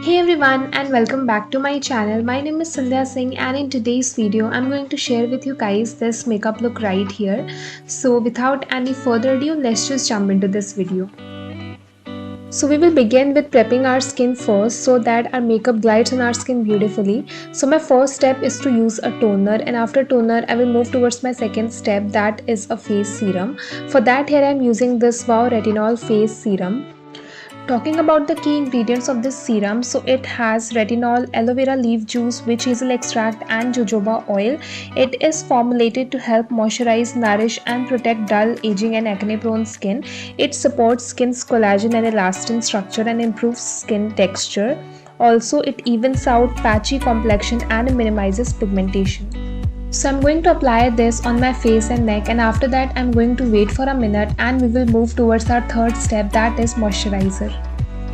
Hey everyone and welcome back to my channel. My name is Sandhya Singh and in today's video I'm going to share with you guys this makeup look right here. So without any further ado, let's just jump into this video. So we will begin with prepping our skin first so that our makeup glides on our skin beautifully. So my first step is to use a toner, and after toner I will move towards my second step, that is a face serum. For that here I am using this Wow Retinol face serum. Talking about the key ingredients of this serum, so it has retinol, aloe vera leaf juice, witch hazel extract and jojoba oil. It is formulated to help moisturize, nourish and protect dull, aging and acne prone skin. It supports skin's collagen and elastin structure and improves skin texture. Also, it evens out patchy complexion and minimizes pigmentation. So I'm going to apply this on my face and neck, and after that I'm going to wait for a minute and we will move towards our third step, that is moisturizer.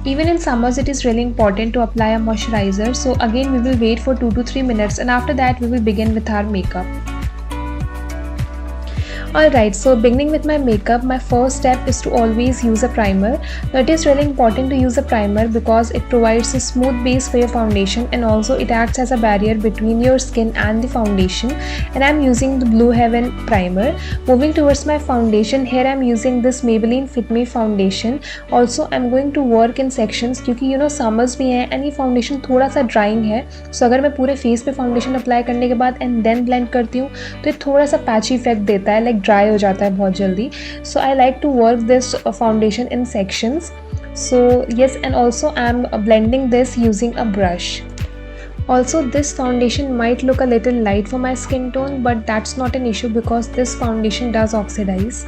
Even in summers it is really important to apply a moisturizer, so again we will wait for 2 to 3 minutes and after that we will begin with our makeup. Alright, so beginning with my makeup, my first step is to always use a primer. Now it is really important to use a primer because it provides a smooth base for your foundation and also it acts as a barrier between your skin and the foundation, and I am using the Blue Heaven primer. Moving towards my foundation, here I am using this Maybelline Fit Me foundation. Also I am going to work in sections क्योंकि summers भी हैं and ये foundation थोड़ा सा drying है. So अगर मैं पूरे face पे foundation apply करने के बाद and then blend करती हूँ तो ये थोड़ा सा patchy effect देता है, like ड्राई हो जाता है बहुत जल्दी. So I like to work this foundation in sections. So yes, and also I'm blending this using a brush. Also, this foundation might look a little light for my skin tone, but that's not an issue because this foundation does oxidize.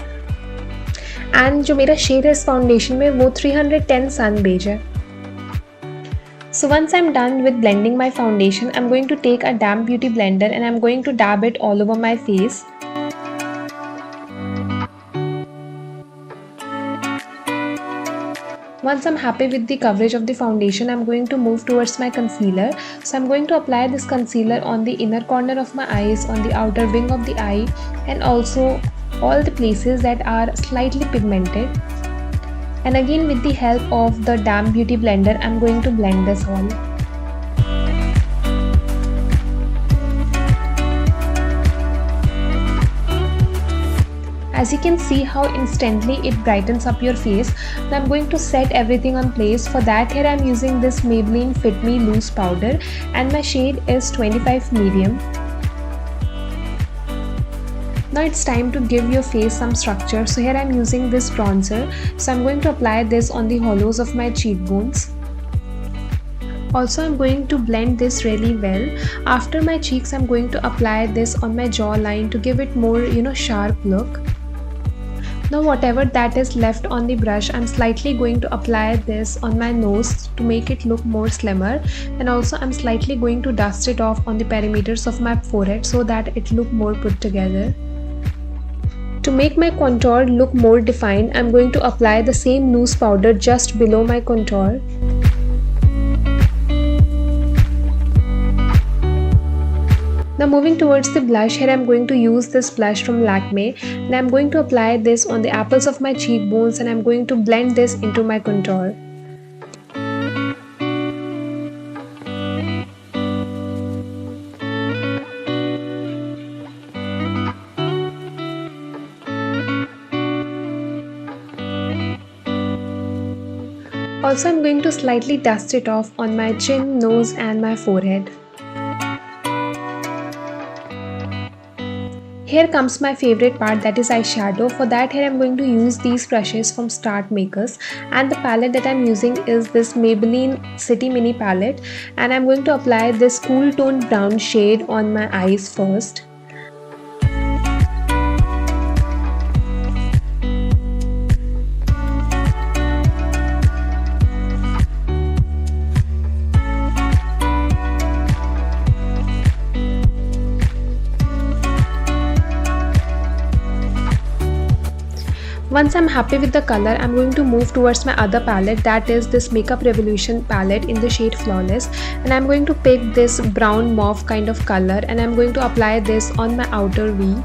And जो मेरा shade है इस foundation में वो 310 Sun Beige है. So once I'm done with blending my foundation, I'm going to take a damp beauty blender and I'm going to dab it all over my face. Once I'm happy with the coverage of the foundation, I'm going to move towards my concealer. So I'm going to apply this concealer on the inner corner of my eyes, on the outer wing of the eye, and also all the places that are slightly pigmented. And again with the help of the damp beauty blender, I'm going to blend this all. As you can see how instantly it brightens up your face. Now I'm going to set everything on place. For that here I'm using this Maybelline Fit Me loose powder and my shade is 25 medium. Now it's time to give your face some structure. So here I'm using this bronzer. So I'm going to apply this on the hollows of my cheekbones. Also I'm going to blend this really well. After my cheeks I'm going to apply this on my jawline to give it more sharp look. Now whatever that is left on the brush, I'm slightly going to apply this on my nose to make it look more slimmer, and also I'm slightly going to dust it off on the perimeters of my forehead so that it look more put together. To make my contour look more defined, I'm going to apply the same loose powder just below my contour. Now moving towards the blush, here I'm going to use this blush from Lakme and I'm going to apply this on the apples of my cheekbones and I'm going to blend this into my contour. Also I'm going to slightly dust it off on my chin, nose and my forehead. Here comes my favorite part, that is eyeshadow. For that here I'm going to use these brushes from Start Makers and the palette that I'm using is this Maybelline City Mini palette and I'm going to apply this cool toned brown shade on my eyes first. Once I'm happy with the color, I'm going to move towards my other palette, that is this Makeup Revolution palette in the shade Flawless, and I'm going to pick this brown mauve kind of color and I'm going to apply this on my outer V.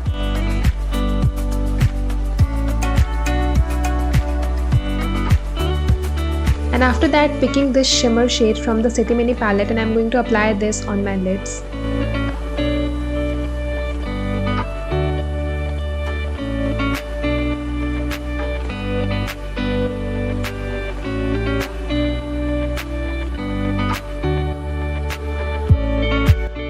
And after that, picking this shimmer shade from the City Mini palette, and I'm going to apply this on my lips.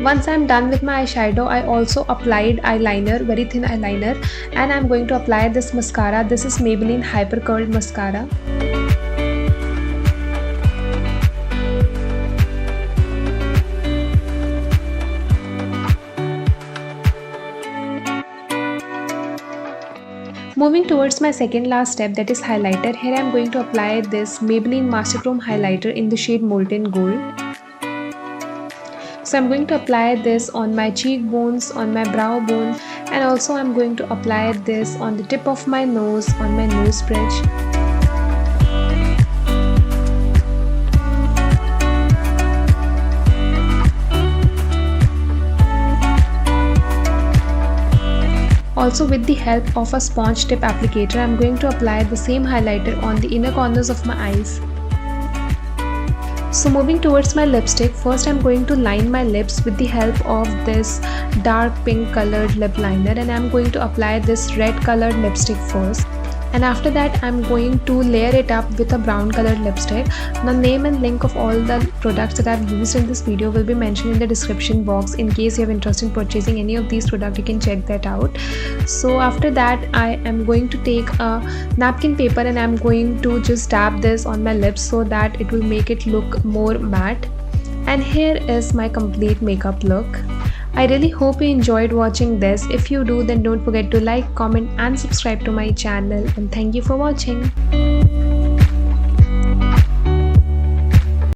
Once I'm done with my eyeshadow, I also applied eyeliner, very thin eyeliner, and I'm going to apply this mascara. This is Maybelline Hyper Curled Mascara. Moving towards my second last step, that is highlighter. Here I'm going to apply this Maybelline Master Chrome highlighter in the shade Molten Gold. So I'm going to apply this on my cheekbones, on my brow bone, and also I'm going to apply this on the tip of my nose, on my nose bridge. Also, with the help of a sponge tip applicator, I'm going to apply the same highlighter on the inner corners of my eyes. So moving towards my lipstick, first I'm going to line my lips with the help of this dark pink colored lip liner, and I'm going to apply this red colored lipstick first. And after that, I'm going to layer it up with a brown colored lipstick. The name and link of all the products that I've used in this video will be mentioned in the description box. In case you have interest in purchasing any of these products, you can check that out. So after that, I am going to take a napkin paper and I'm going to just dab this on my lips so that it will make it look more matte. And here is my complete makeup look. I really hope you enjoyed watching this. If you do, then don't forget to like, comment and subscribe to my channel, and thank you for watching.